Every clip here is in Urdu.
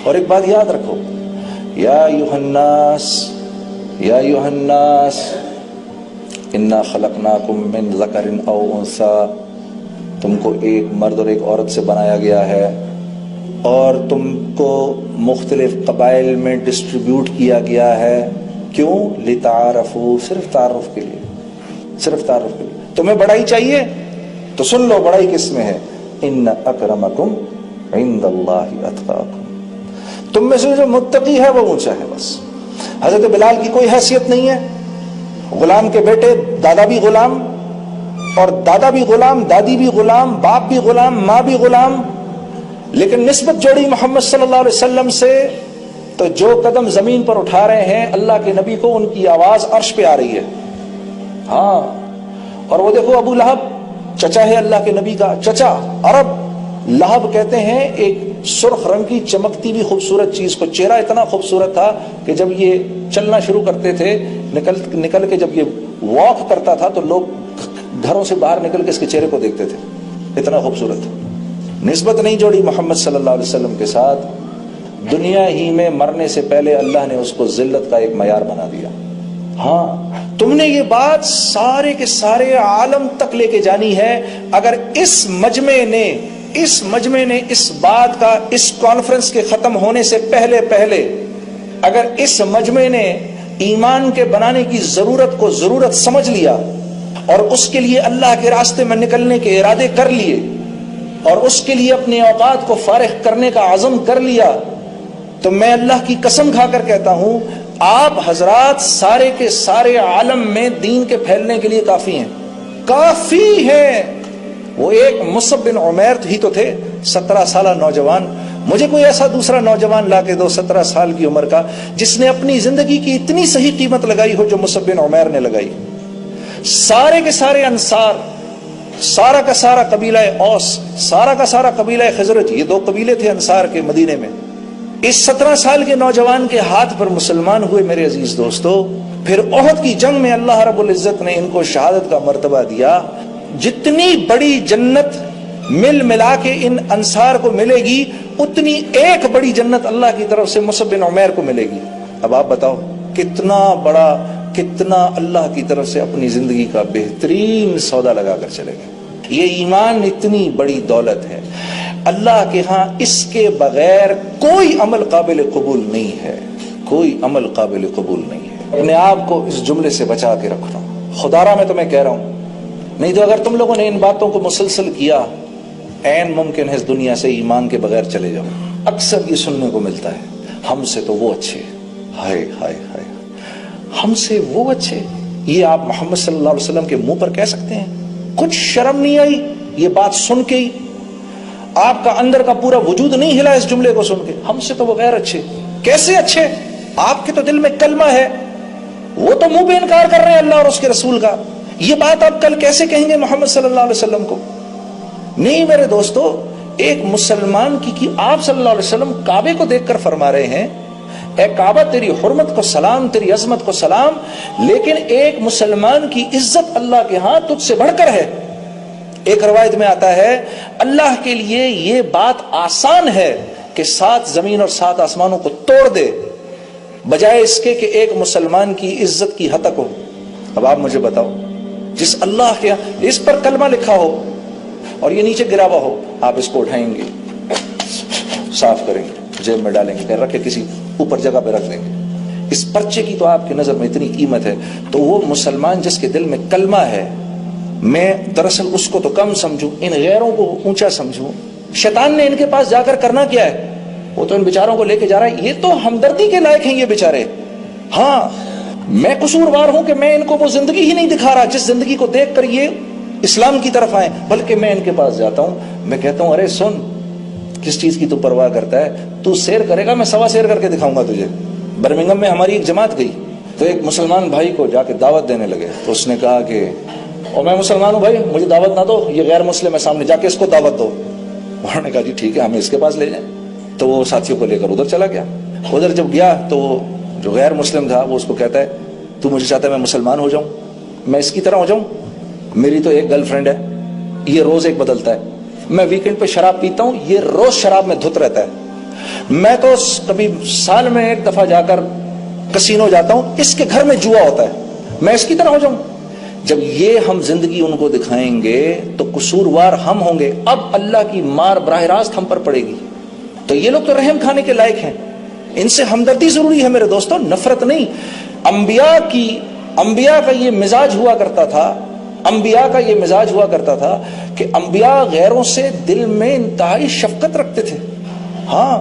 اور ایک بات یاد رکھو، یا ایھا الناس انا خلقناکم من ذکر او انثی، تم کو ایک مرد اور ایک عورت سے بنایا گیا ہے اور تم کو مختلف قبائل میں ڈسٹریبیوٹ کیا گیا ہے. کیوں؟ لتعارفوا، صرف تعارف کے لیے، صرف تعارف کے لیے. تمہیں بڑائی چاہیے تو سن لو بڑائی کس میں ہے، ان اکرمکم عند اللہ اتقاکم، تم میں سے جو متقی ہے وہ اونچا ہے. بس حضرت بلال کی کوئی حیثیت نہیں ہے، غلام کے بیٹے، دادا بھی غلام اور دادا بھی غلام، دادی بھی غلام، باپ بھی غلام، ماں بھی غلام، لیکن نسبت جوڑی محمد صلی اللہ علیہ وسلم سے تو جو قدم زمین پر اٹھا رہے ہیں اللہ کے نبی کو، ان کی آواز عرش پہ آ رہی ہے. ہاں، اور وہ دیکھو ابو لہب، چچا ہے اللہ کے نبی کا، چچا عرب. لہب کہتے ہیں ایک سرخ رنگ کی چمکتی بھی خوبصورت چیز کو، چہرہ اتنا خوبصورت تھا کہ جب یہ چلنا شروع کرتے تھے، نکل کے جب یہ واک کرتا تھا تو لوگ گھروں سے باہر نکل کے اس کے چہرے کو دیکھتے تھے، اتنا خوبصورت. نسبت نہیں جوڑی محمد صلی اللہ علیہ وسلم کے ساتھ، دنیا ہی میں مرنے سے پہلے اللہ نے اس کو ذلت کا ایک معیار بنا دیا. ہاں، تم نے یہ بات سارے کے سارے عالم تک لے کے جانی ہے. اگر اس مجمع نے اس بات کا، اس کانفرنس کے ختم ہونے سے پہلے اگر اس مجمع نے ایمان کے بنانے کی ضرورت کو ضرورت سمجھ لیا اور اس کے لیے اللہ کے راستے میں نکلنے کے ارادے کر لیے اور اس کے لیے اپنے اوقات کو فارغ کرنے کا عزم کر لیا، تو میں اللہ کی قسم کھا کر کہتا ہوں آپ حضرات سارے کے سارے عالم میں دین کے پھیلنے کے لیے کافی ہیں، کافی ہیں. وہ ایک مصعب بن عمیر ہی تو تھے، 17 سالہ نوجوان. مجھے کوئی ایسا دوسرا نوجوان لا کے دو 17 سال کی عمر کا جس نے اپنی زندگی کی اتنی صحیح قیمت لگائی ہو جو مصعب بن عمیر نے لگائی. سارے کے سارے انصار، سارا کا سارا قبیلہ اوس، سارا کا سارا قبیلہ خزرج، یہ 2 قبیلے تھے انصار کے مدینے میں. اس 17 سال کے نوجوان کے ہاتھ پر مسلمان ہوئے میرے عزیز دوستو. پھر احد کی جنگ میں اللہ رب العزت نے ان کو شہادت کا مرتبہ دیا. جتنی بڑی جنت ملا کے ان انصار کو ملے گی، اتنی ایک بڑی جنت اللہ کی طرف سے مصعب بن عمیر کو ملے گی. اب آپ بتاؤ کتنا اللہ کی طرف سے اپنی زندگی کا بہترین سودا لگا کر چلے گئے. یہ ایمان اتنی بڑی دولت ہے اللہ کے ہاں، اس کے بغیر کوئی عمل قابل قبول نہیں ہے، کوئی عمل قابل قبول نہیں ہے. اپنے آپ کو اس جملے سے بچا کے رکھنا، خدارا میں تمہیں کہہ رہا ہوں. نہیں تو اگر تم لوگوں نے ان باتوں کو مسلسل کیا، عین ممکن ہے اس دنیا سے ایمان کے بغیر چلے جاؤ. اکثر یہ سننے کو ملتا ہے، ہم سے تو وہ اچھے، ہائے ہائے ہائے، ہم سے وہ اچھے. یہ آپ محمد صلی اللہ علیہ وسلم کے منہ پر کہہ سکتے ہیں؟ کچھ شرم نہیں آئی یہ بات سن کے ہی؟ آپ کا اندر کا پورا وجود نہیں ہلا اس جملے کو سن کے؟ ہم سے تو وہ غیر اچھے. کیسے اچھے؟ آپ کے تو دل میں کلمہ ہے، وہ تو منہ پہ انکار کر رہے ہیں اللہ اور اس کے رسول کا. یہ بات آپ کل کیسے کہیں گے محمد صلی اللہ علیہ وسلم کو؟ نہیں میرے دوستو، ایک مسلمان کی آپ صلی اللہ علیہ وسلم کعبے کو دیکھ کر فرما رہے ہیں، اے کعبہ تیری حرمت کو سلام، تیری عظمت کو سلام، لیکن ایک مسلمان کی عزت اللہ کے ہاں تجھ سے بڑھ کر ہے. ایک روایت میں آتا ہے اللہ کے لیے یہ بات آسان ہے کہ 7 زمین اور 7 آسمانوں کو توڑ دے، بجائے اس کے کہ ایک مسلمان کی عزت کی ہتک ہو. اب آپ مجھے بتاؤ، جس اللہ کے اس پر کلمہ لکھا ہو اور یہ نیچے گرا ہوا ہو، آپ اس کو اٹھائیں گے، صاف کریں گے، جیب میں ڈالیں گے، رکھ کے کسی اوپر جگہ پہ رکھ دیں گے. اس پرچے کی تو آپ کی نظر میں اتنی قیمت ہے. تو وہ مسلمان جس کے دل میں کلمہ ہے، میں دراصل اس کو تو کم سمجھوں، ان غیروں کو اونچا سمجھوں. شیطان نے ان کے پاس جا کر کرنا کیا ہے؟ وہ تو ان بیچاروں کو لے کے جا رہا ہے. یہ تو ہمدردی کے لائق ہیں یہ بیچارے. ہاں، میں قصوروار ہوں کہ میں ان کو وہ زندگی ہی نہیں دکھا رہا جس زندگی کو دیکھ کر یہ اسلام کی طرف آئے، بلکہ میں ان کے پاس جاتا ہوں، میں کہتا ہوں ارے سن، کس چیز کی تو پرواہ کرتا ہے؟ تو سیر کرے گا، میں 1.25 سیر کر کے دکھاؤں گا تجھے. برمنگم میں ہماری ایک جماعت گئی تو ایک مسلمان بھائی کو جا کے دعوت دینے لگے. تو اس نے کہا کہ اور میں مسلمان ہوں بھائی، مجھے دعوت نہ دو، یہ غیر مسلم ہے، سامنے جا کے اس کو دعوت دو. انہوں نے کہا جی ٹھیک ہے، ہمیں اس کے پاس لے جائیں. تو وہ ساتھیوں کو لے کر ادھر چلا گیا. ادھر جب گیا تو وہ جو غیر مسلم تھا وہ اس کو کہتا ہے تو مجھے چاہتا ہے میں مسلمان ہو جاؤں، میں اس کی طرح ہو جاؤں؟ میری تو ایک گرل فرینڈ ہے، یہ روز ایک بدلتا ہے. میں ویکنڈ پہ شراب پیتا ہوں، یہ روز شراب میں دھت رہتا ہے. میں تو کبھی سال میں ایک دفعہ جا کر کسینو جاتا ہوں، اس کے گھر میں جوا ہوتا ہے، میں اس کی طرح ہو جاؤں؟ جب یہ ہم زندگی ان کو دکھائیں گے تو قصوروار ہم ہوں گے، اب اللہ کی مار براہ راست ہم پر پڑے گی۔ تو یہ لوگ تو رحم کھانے کے لائق ہیں، ان سے ہمدردی ضروری ہے میرے دوستوں، نفرت نہیں۔ انبیاء کا یہ مزاج ہوا کرتا تھا، انبیاء کا یہ مزاج ہوا کرتا تھا کہ انبیاء غیروں سے دل میں انتہائی شفقت رکھتے تھے۔ ہاں،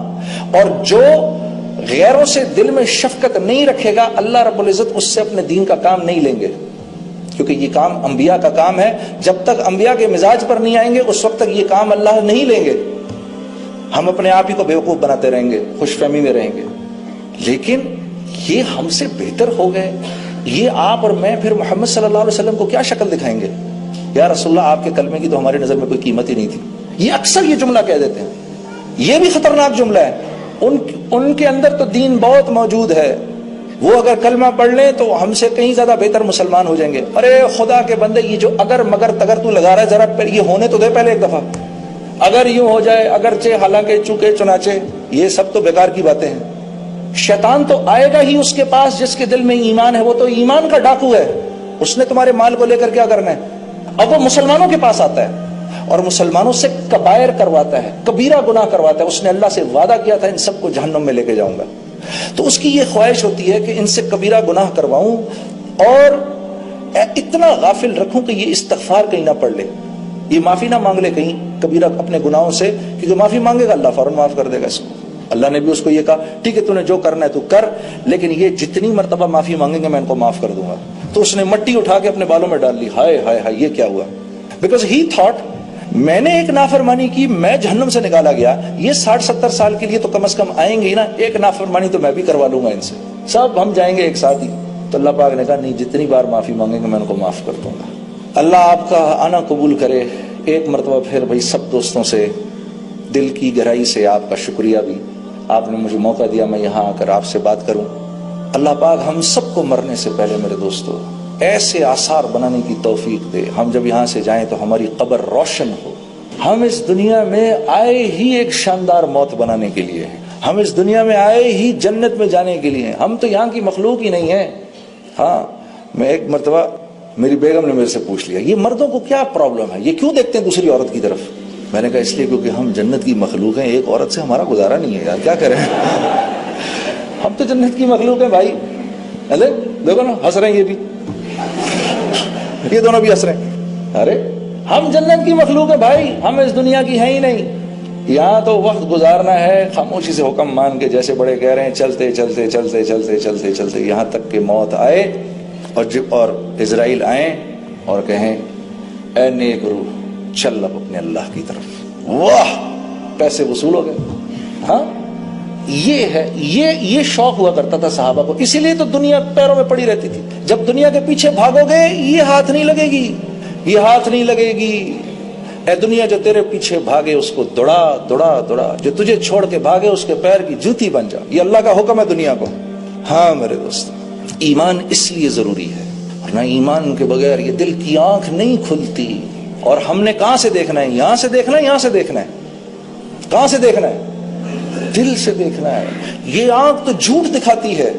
اور جو غیروں سے دل میں شفقت نہیں رکھے گا، اللہ رب العزت اس سے اپنے دین کا کام نہیں لیں گے، کیونکہ یہ کام انبیاء کا کام ہے۔ جب تک انبیاء کے مزاج پر نہیں آئیں گے اس وقت تک یہ کام اللہ نہیں لیں گے۔ ہم اپنے آپ ہی کو بیوقوف بناتے رہیں گے، خوش فہمی میں رہیں گے، لیکن یہ ہم سے بہتر ہو گئے۔ یہ آپ اور میں پھر محمد صلی اللہ علیہ وسلم کو کیا شکل دکھائیں گے؟ یا رسول اللہ، آپ کے کلمے کی تو ہماری نظر میں کوئی قیمت ہی نہیں تھی۔ یہ اکثر یہ جملہ کہہ دیتے ہیں، یہ بھی خطرناک جملہ ہے۔ ان کے اندر تو دین بہت موجود ہے، وہ اگر کلمہ پڑھ لیں تو ہم سے کہیں زیادہ بہتر مسلمان ہو جائیں گے۔ ارے خدا کے بندے، یہ جو اگر مگر تگر تو لگا رہا ہے، ذرا یہ ہونے تو دے پہلے ایک دفعہ۔ اگر یوں ہو جائے، اگرچہ، حالانکہ، چونکہ، چنانچہ، یہ سب تو بیکار کی باتیں ہیں۔ شیطان تو آئے گا ہی اس کے پاس جس کے دل میں ایمان ہے، وہ تو ایمان کا ڈاکو ہے، اس نے تمہارے مال کو لے کر کیا کرنا ہے؟ اب وہ مسلمانوں کے پاس آتا ہے اور مسلمانوں سے کبائر کرواتا ہے، کبیرہ گناہ کرواتا ہے۔ اس نے اللہ سے وعدہ کیا تھا ان سب کو جہنم میں لے کے جاؤں گا، تو اس کی یہ خواہش ہوتی ہے کہ ان سے کبیرہ گناہ کرواؤں اور اتنا غافل رکھوں کہ یہ استغفار کہیں نہ پڑھ لے، یہ معافی نہ مانگ لے کہیں کبیرہ اپنے گناہوں سے، کیونکہ معافی مانگے گا اللہ فوراً معاف کر دے گا اس کو۔ اللہ نے بھی اس کو یہ کہا، ٹھیک ہے تو نے جو کرنا ہے تو کر، لیکن یہ جتنی مرتبہ معافی مانگیں گے میں ان کو معاف کر دوں گا۔ تو اس نے مٹی اٹھا کے اپنے بالوں میں ڈال لی، ہائے ہائے ہائے یہ کیا ہوا؟ بیکاز ہی تھاٹ میں نے ایک نافرمانی کی، میں جہنم سے نکالا گیا، یہ 60-70 سال کے لیے تو کم از کم آئیں گے ہی نا، ایک نافرمانی تو میں بھی کروا لوں گا ان سے، سب ہم جائیں گے ایک ساتھ ہی۔ تو اللہ پاک نے کہا نہیں، جتنی بار معافی مانگیں گے میں ان کو معاف کر دوں گا۔ اللہ آپ کا آنا قبول کرے۔ ایک مرتبہ پھر بھائی سب دوستوں سے دل کی گہرائی سے آپ کا شکریہ بھی، آپ نے مجھے موقع دیا میں یہاں آ کر آپ سے بات کروں۔ اللہ پاک ہم سب کو مرنے سے پہلے میرے دوستو ایسے آثار بنانے کی توفیق دے، ہم جب یہاں سے جائیں تو ہماری قبر روشن ہو۔ ہم اس دنیا میں آئے ہی ایک شاندار موت بنانے کے لیے ہیں، ہم اس دنیا میں آئے ہی جنت میں جانے کے لیے ہیں، ہم تو یہاں کی مخلوق ہی نہیں ہیں۔ ہاں، میں ایک مرتبہ میری بیگم نے میرے سے پوچھ لیا، یہ مردوں کو کیا پرابلم ہے، یہ کیوں دیکھتے ہیں دوسری عورت کی طرف؟ میں نے کہا اس لیے کیونکہ ہم جنت کی مخلوق ہیں، ایک عورت سے ہمارا گزارا نہیں ہے یار، کیا کریں ہم تو جنت کی مخلوق ہیں بھائی۔ دیکھو نا ہنس رہے ہیں، یہ بھی، یہ دونوں بھی ہنس رہے ہیں۔ ارے ہم جنت کی مخلوق ہیں بھائی، ہم اس دنیا کی ہیں ہی نہیں، یہاں تو وقت گزارنا ہے خاموشی سے حکم مان کے، جیسے بڑے کہہ رہے ہیں چلتے چلتے چلتے چلتے چلتے چلتے یہاں تک کہ موت آئے اور اسرائیل آئیں اور کہیں اے نیک روح چل اب اپنے اللہ کی طرف، واہ پیسے وصول ہو گئے۔ ہاں یہ ہے، یہ شوق ہوا کرتا تھا صحابہ کو، اسی لیے تو دنیا پیروں میں پڑی رہتی تھی۔ جب دنیا کے پیچھے بھاگو گے یہ ہاتھ نہیں لگے گی، یہ ہاتھ نہیں لگے گی۔ اے دنیا جو تیرے پیچھے بھاگے اس کو دوڑا دوڑا دوڑا، جو تجھے چھوڑ کے بھاگے اس کے پیر کی جوتی بن جا، یہ اللہ کا حکم ہے دنیا کو۔ ہاں میرے دوست، ایمان اس لیے ضروری ہے، ورنہ ایمان کے بغیر یہ دل کی آنکھ نہیں کھلتی۔ اور ہم نے کہاں سے دیکھنا ہے؟ یہاں سے دیکھنا ہے، یہاں سے دیکھنا ہے، کہاں سے دیکھنا ہے؟ دل سے دیکھنا ہے۔ یہ آنکھ تو جھوٹ دکھاتی ہے،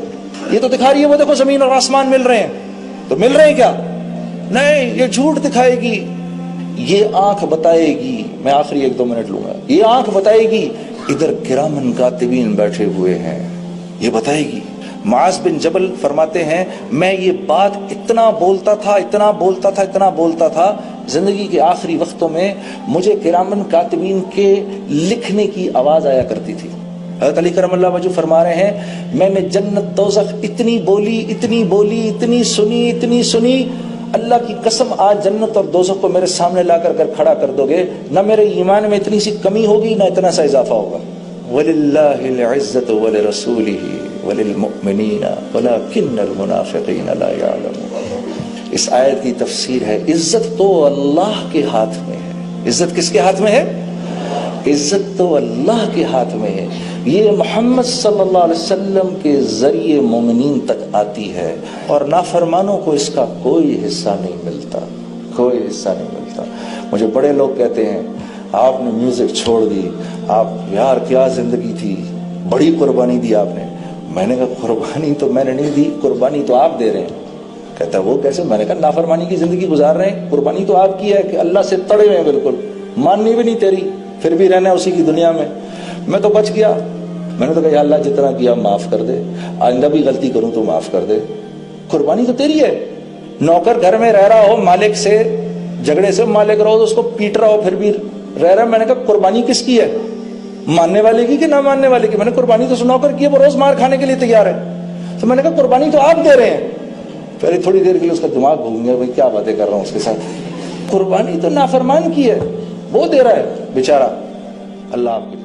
یہ تو دکھا رہی ہے وہ دیکھو زمین اور آسمان مل رہے ہیں، تو مل رہے ہیں کیا؟ نہیں، یہ جھوٹ دکھائے گی۔ یہ آنکھ بتائے گی، میں آخری 1-2 منٹ لوں گا، یہ آنکھ بتائے گی ادھر کرامن کاتبین بیٹھے ہوئے ہیں، یہ بتائے گی۔ معاذ بن جبل فرماتے ہیں میں یہ بات اتنا بولتا تھا زندگی کے آخری وقتوں میں مجھے کرامن کاتبین کے لکھنے کی آواز آیا کرتی تھی۔ حضرت علی کرم اللہ وجہ فرما رہے ہیں میں نے جنت دوزخ اتنی بولی اتنی سنی، اللہ کی قسم آج جنت اور دوزخ کو میرے سامنے لا کر کھڑا کر دو گے، نہ میرے ایمان میں اتنی سی کمی ہوگی نہ اتنا سا اضافہ ہوگا۔ وَلِلَّهِ الْعِزَّةُ وَلِرَسُولِهِ وَلِلْمُؤْمِنِينَ وَلَكِنَّ الْمُنَافِقِينَ لَا يَعْلَمُونَ۔ اس آیت کی تفسیر ہے عزت تو اللہ کے ہاتھ میں ہے۔ عزت کس کے ہاتھ میں ہے؟ عزت تو اللہ کے ہاتھ میں ہے، یہ محمد صلی اللہ علیہ وسلم کے ذریعے مومنین تک آتی ہے، اور نافرمانوں کو اس کا کوئی حصہ نہیں ملتا، کوئی حصہ نہیں ملتا۔ مجھے بڑے لوگ کہتے ہیں آپ نے میوزک چھوڑ دی، آپ یار کیا زندگی تھی، بڑی قربانی دی آپ نے. میں نے کہا قربانی تو میں نے نہیں دی, قربانی تو آپ دے رہے ہیں. کہتا وہ کیسے؟ میں نے کہا نافرمانی کی زندگی گزار رہے ہیں, قربانی تو آپ کی ہے کہ اللہ سے تڑے ہوئے ہیں بالکل, ماننی بھی نہیں تیری, پھر بھی رہنا ہے اسی کی دنیا میں. میں تو بچ گیا. میں نے تو کہا یا اللہ جتنا کیا معاف کر دے, آئندہ بھی غلطی کروں تو معاف کر دے. قربانی تو تیری ہے. نوکر گھر میں رہ رہا ہو, مالک سے جھگڑے سے مالک رہو تو اس کو پیٹ رہا ہو, پھر بھی رہ رہا ہے. میں نے کہا قربانی کس کی ہے, ماننے والے کی کہ نہ ماننے والے کی؟ میں نے قربانی تو نوکر کی ہے, وہ روز مار کھانے کے لیے تیار ہے. تو میں نے کہا قربانی تو آپ دے رہے ہیں. پہلے تھوڑی دیر کے لیے اس کا دماغ گھوم گیا, بھائی کیا باتیں کر رہا ہوں اس کے ساتھ. قربانی تو نافرمان کی ہے, وہ دے رہا ہے بیچارہ. اللہ آپ کی